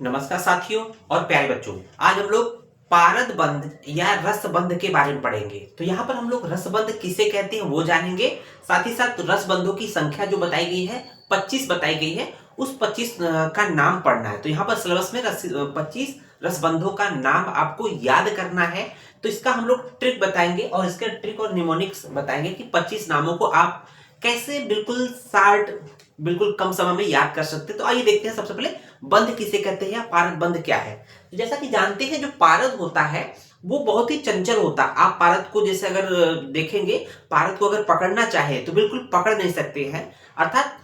नमस्कार साथियों और प्यारे बच्चों। आज हम लोग पारद बंध या रसबंध के बारे में पढ़ेंगे। तो यहाँ पर हम लोग रसबंध किसे कहते हैं वो जानेंगे। साथ ही साथ रसबंधों की संख्या जो बताई गई है 25 बताई गई है, उस 25 का नाम पढ़ना है। तो यहाँ पर सिलेबस में 25 रसबंधों का नाम आपको याद करना है। तो इसका हम लोग ट्रिक बताएंगे और इसके ट्रिक और निमोनिक्स बताएंगे कि 25 नामों को आप कैसे बिल्कुल शार्ट बिल्कुल कम समय में याद कर सकते हैं। तो आइए देखते हैं सबसे पहले बंध किसे कहते हैं या पारद बंध क्या है। तो जैसा कि जानते हैं जो पारद होता है वो बहुत ही चंचल होता है। आप पारद को जैसे अगर देखेंगे, पारद को अगर पकड़ना चाहे तो बिल्कुल पकड़ नहीं सकते हैं। अर्थात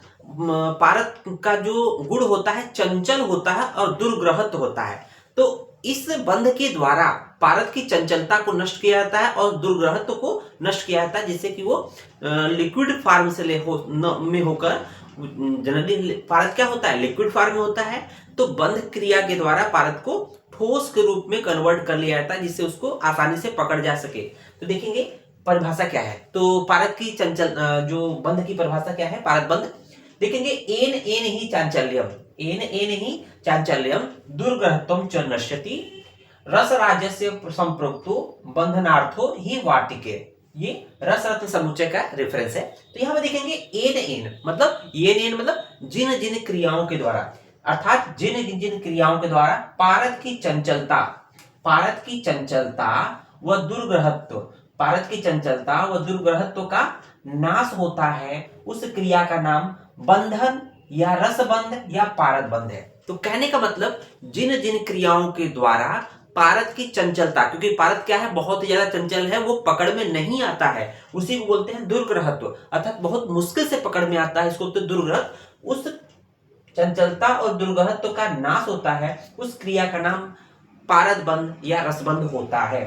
पारद का जो गुण होता है चंचल होता है और दुर्ग्रहत होता है। तो इस बंध के द्वारा पारद की चंचलता को नष्ट किया जाता है और दुर्ग्रहत्व को नष्ट किया जाता है, जिससे कि वो लिक्विड फॉर्म से में होकर, जनरली पारद क्या होता है लिक्विड फॉर्म में होता है, तो बंध क्रिया के द्वारा पारद को ठोस के रूप में कन्वर्ट कर लिया जाता है, जिससे उसको आसानी से पकड़ जा सके। तो देखेंगे परिभाषा क्या है। तो पारद की चंचल जो बंध की परिभाषा क्या है, पारद बंध देखेंगे एन एन ही चांचल्यम, एन एन ही चांचल्यम दुर्ग्रहत्वम च नश्यति रस राजस्य संप्रोक्तो बंधनार्थो ही वाटिके। ये रस रत्न समुच्चय का रेफरेंस है। तो यहां पर देखेंगे एन एन मतलब एन मतलब जिन जिन क्रियाओं के द्वारा, अर्थात जिन जिन क्रियाओं के द्वारा पारद की चंचलता, पारद की चंचलता व दुर्ग्रहत्व, पारद की चंचलता व दुर्ग्रहत्व का नाश होता है, उस क्रिया का नाम बंधन या रसबंध या पारद बंध है। तो कहने का मतलब जिन जिन क्रियाओं के द्वारा पारद की चंचलता, क्योंकि पारद क्या है बहुत ही ज्यादा चंचल है, वो पकड़ में नहीं आता है, उसी को बोलते हैं दुर्ग्रहत्व, अर्थात बहुत मुश्किल से पकड़ में आता है, इसको बोलते हैं दुर्ग्रहत्व। उस चंचलता और दुर्ग्रहत्व का नाश होता है, उस क्रिया का नाम पारद बंध या रसबंध होता है।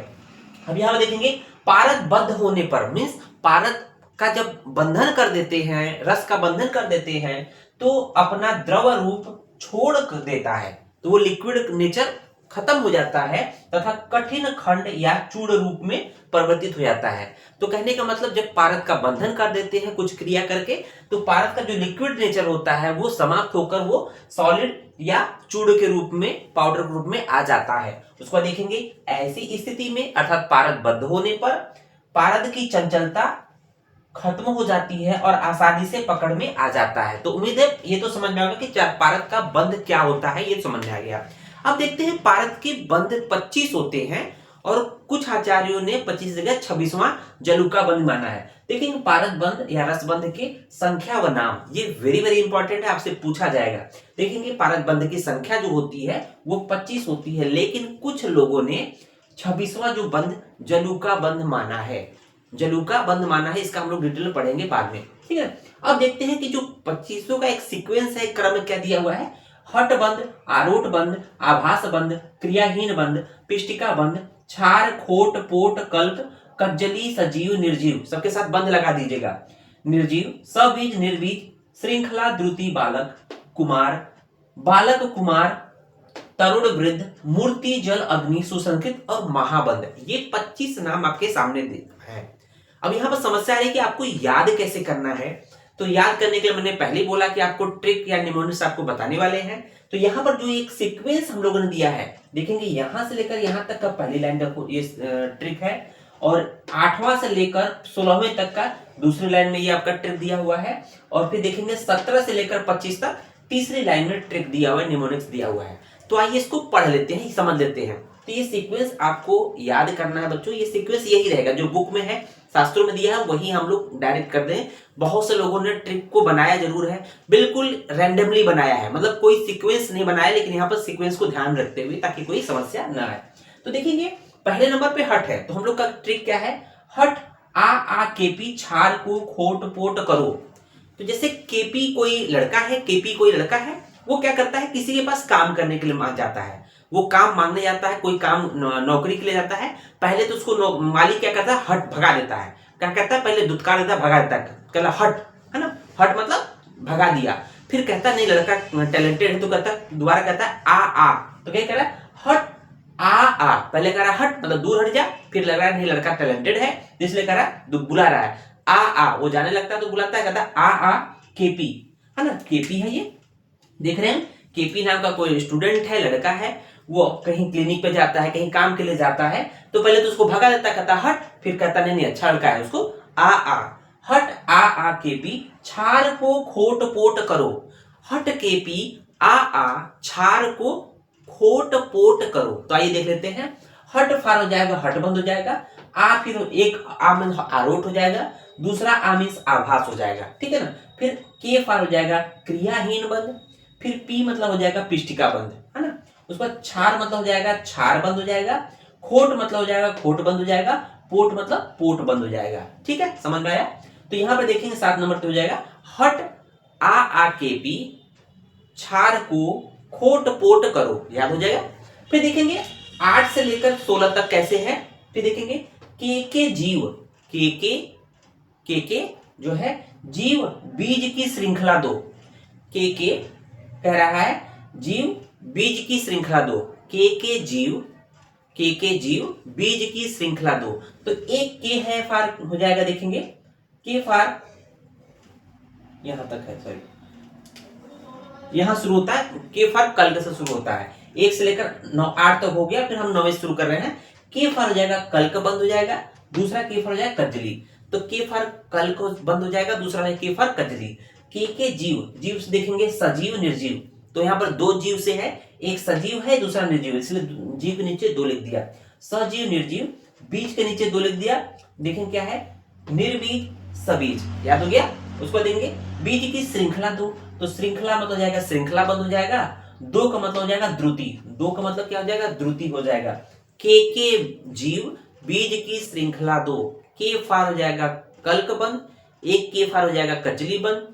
अब यहां देखेंगे पारद बद्ध होने पर मीन्स पारद का जब बंधन कर देते हैं, रस का बंधन कर देते हैं, तो अपना द्रव रूप छोड़ देता है, तो वो लिक्विड नेचर खत्म हो जाता है तथा कठिन खंड या चूड़ रूप में परिवर्तित हो जाता है। तो कहने का मतलब जब पारद का बंधन कर देते हैं कुछ क्रिया करके, तो पारद का जो लिक्विड नेचर होता है वो समाप्त होकर वो सॉलिड या चूड़ के रूप में, पाउडर के रूप में आ जाता है। उसको देखेंगे ऐसी स्थिति में, अर्थात पारद बद्ध होने पर पारद की चंचलता खत्म हो जाती है और आसानी से पकड़ में आ जाता है। तो उम्मीद है ये तो समझ में आ गया कि पारद का बंध क्या होता है, ये समझ में आ गया। अब देखते हैं पारद के बंध 25 होते हैं और कुछ आचार्यों ने 25 जगह 26वां जलूका बंध माना है। देखिए पारद बंध या रसबंध के संख्या व नाम, ये वेरी वेरी इंपॉर्टेंट है, आपसे पूछा जाएगा। देखेंगे पारद बंध की संख्या जो होती है वो 25 होती है, लेकिन कुछ लोगों ने 26वां जो बंध जलूका बंध माना है, जलूका बंध माना है। इसका हम लोग डिटेल पढ़ेंगे बाद में, ठीक है। अब देखते हैं कि जो 25 का एक सीक्वेंस है, क्रम क्या दिया हुआ है। हट बंध, आरोट बंध, आभास बंध, क्रियाहीन बंध, पिष्टिका बंध, छार, खोट, पोट, कल्प, कज्जली, सजीव, निर्जीव, सबके साथ बंध लगा दीजिएगा। निर्जीव, सबीज, निर्बीज, श्रृंखला, द्रुति, बालक, कुमार, बालक, कुमार, तरुण, वृद्ध, मूर्ति, जल, अग्नि, सुसंस्कृत और महाबंध, ये 25 नाम आपके सामने है। अब यहाँ पर समस्या है कि आपको याद कैसे करना है। तो याद करने के लिए मैंने पहले ही बोला कि आपको ट्रिक या निमोनिक्स आपको बताने वाले हैं। तो यहाँ पर जो एक सीक्वेंस हम लोगों ने दिया है, देखेंगे यहां से लेकर यहां तक का पहली लाइन का ये ट्रिक है, और 8वां से लेकर 16वें तक का दूसरी लाइन में ये आपका ट्रिक दिया हुआ है, और फिर देखेंगे 17 से लेकर 25 तक तीसरी लाइन में ट्रिक दिया हुआ है, निमोनिक्स दिया हुआ है। तो आइए इसको पढ़ लेते हैं, समझ लेते हैं। तो ये सीक्वेंस आपको याद करना है बच्चों, ये सीक्वेंस यही रहेगा जो बुक में है, शास्त्रों में दिया है, वही हम लोग डायरेक्ट कर दें। बहुत से लोगों ने ट्रिक को बनाया जरूर है, बिल्कुल रैंडमली बनाया है, मतलब कोई सीक्वेंस नहीं बनाया, लेकिन यहाँ पर सीक्वेंस को ध्यान रखते हुए ताकि कोई समस्या ना आए। तो देखेंगे पहले नंबर पे हट है, तो हम लोग का ट्रिक क्या है, हट आ केपी छार को खोट पोट करो। तो जैसे केपी कोई लड़का है, केपी कोई लड़का है, वो क्या करता है किसी के पास काम करने के लिए मान जाता है, वो काम मांगने जाता है, कोई काम नौकरी के लिए जाता है। पहले तो उसको मालिक क्या करता है, हट भगा देता है, क्या कहता है पहले दुत्कार देता है, भगा देता है, कहता हट, है ना, हट मतलब भगा दिया। फिर कहता नहीं लड़का टैलेंटेड है, तो कहता दोबारा कहता है आ, तो क्या कह रहा है, हट आ, पहले कह रहा है हट मतलब दूर हट जा, फिर लग रहा है नहीं लड़का टैलेंटेड है इसलिए कह रहा है बुला रहा है, आ, वो जाने लगता है तो बुलाता है, कहता आ केपी, है ना, केपी है ये, देख रहे हैं केपी नाम का कोई स्टूडेंट है, लड़का है, वो कहीं क्लिनिक पे जाता है, कहीं काम के लिए जाता है, तो पहले तो उसको भगा देता, कहता हट, फिर कहता नहीं नहीं अच्छा लड़का है, उसको आ हट आ केपी छार को खोट पोट करो, हट केपी आ छार को खोट पोट करो। तो आइए देख लेते हैं। हट फार हो जाएगा, हट बंद हो जाएगा, आ फिर एक आ मीन्स आरोट हो जाएगा, दूसरा आ मीन्स आभास हो जाएगा, ठीक है ना। फिर के फार हो जाएगा क्रियाहीन बंद, फिर पी मतलब हो जाएगा पिष्टिका बंद, है ना। उसके बाद छार मतलब हो जाएगा छार बंद हो जाएगा, खोट मतलब हो जाएगा खोट बंद हो जाएगा, पोट मतलब पोट बंद हो जाएगा, ठीक है, समझ में आया। तो यहां पर देखेंगे 7 नंबर पे हो जाएगा हट आ के पी छार को खोट पोट करो, याद हो जाएगा। फिर देखेंगे 8 से लेकर 16 तक कैसे है। फिर देखेंगे के जीव, के जो है जीव बीज की श्रृंखला दो, के कह रहा है जीव बीज की श्रृंखला दो, के जीव बीज की श्रृंखला दो। तो एक के है फार हो जाएगा, देखेंगे के फार यहां तक है, सॉरी यहां शुरू होता है, के फार कल्क से शुरू होता है, 1 से लेकर 9 8 तक हो गया, फिर हम 9 से शुरू कर रहे हैं। के फार हो जाएगा कल्क बंद हो जाएगा, दूसरा के फार हो जाएगा कजली, तो के फार कल्क बंद हो जाएगा, दूसरा है के फार कजली। के जीव से देखेंगे सजीव निर्जीव, तो यहाँ पर 2 जीव से है, एक सजीव है दूसरा निर्जीव, इसलिए जीव के नीचे 2 लिख दिया, सजीव निर्जीव, बीज के नीचे 2 लिख दिया, देखें क्या है निर्बीज सबीज, याद हो गया। उसको देंगे बीज की श्रृंखला दो, तो श्रृंखला मतलब हो जाएगा श्रृंखला बंद हो जाएगा, 2 का मतलब हो जाएगा द्रुति, 2 का मतलब क्या हो जाएगा द्रुति हो जाएगा। के जीव बीज की श्रृंखला दो, के फार हो जाएगा कल्क बंद, एक के फार हो जाएगा कचली बंद,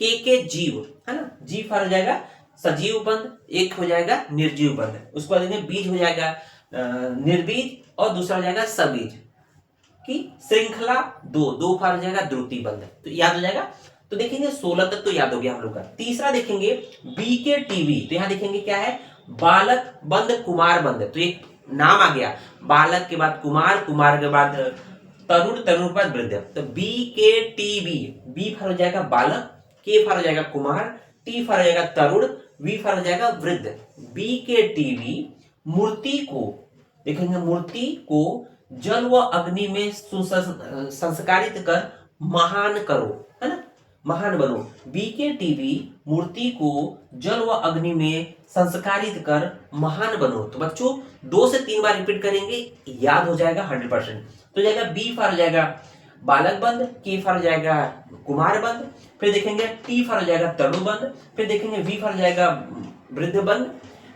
के जीव है ना, जी फार हो जाएगा सजीव बंद, एक हो जाएगा निर्जीव बंद। उसके बाद बीज हो जाएगा निर्बीज और दूसरा हो जाएगा सबीज की श्रृंखला दो फार हो जाएगा द्रुति बंद, तो याद हो जाएगा। तो देखेंगे 16 तक तो याद हो गया हम लोग का। तीसरा देखेंगे बी के टीवी, तो यहाँ देखेंगे क्या है बालक बंद कुमार बंद, तो एक नाम आ गया, बालक के बाद कुमार, कुमार के बाद तरुण, तरुण के बाद वृद्ध, तो बी के टीवी, बी फार हो जाएगा बालक, के फार हो जाएगा कुमार, टी फार हो जाएगा तरुण, वी फार हो जाएगा वृद्ध। बी के टीवी मूर्ति को, देखेंगे मूर्ति को जल व अग्नि में संस्कारित कर महान करो, है ना, महान बनो। बी के टीवी मूर्ति को जल व अग्नि में संस्कारित कर महान बनो। तो बच्चों 2 से 3 बार रिपीट करेंगे, याद हो जाएगा 100%। तो जाएगा बी फार हो जाएगा बालक बंद, के फार हो जाएगा कुमार बंद, फिर देखेंगे टी फार हो जाएगा तरुण बंद, फिर देखेंगे वी फार हो जाएगा वृद्ध बंद,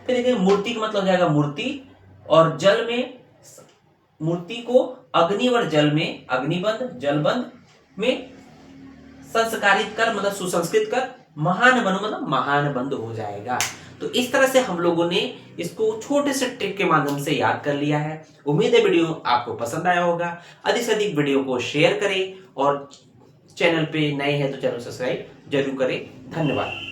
फिर देखेंगे मूर्ति का मतलब हो जाएगा मूर्ति, और जल में मूर्ति को अग्नि और जल में अग्निबंद, जलबंद में संस्कारित कर मतलब सुसंस्कृत कर महान बनो मतलब महान बंद हो जाएगा। तो इस तरह से हम लोगों ने इसको छोटे से ट्रिक के माध्यम से याद कर लिया है। उम्मीद है वीडियो आपको पसंद आया होगा। अधिक से अधिक वीडियो को शेयर करें और चैनल पे नए हैं तो चैनल सब्सक्राइब जरूर करें। धन्यवाद।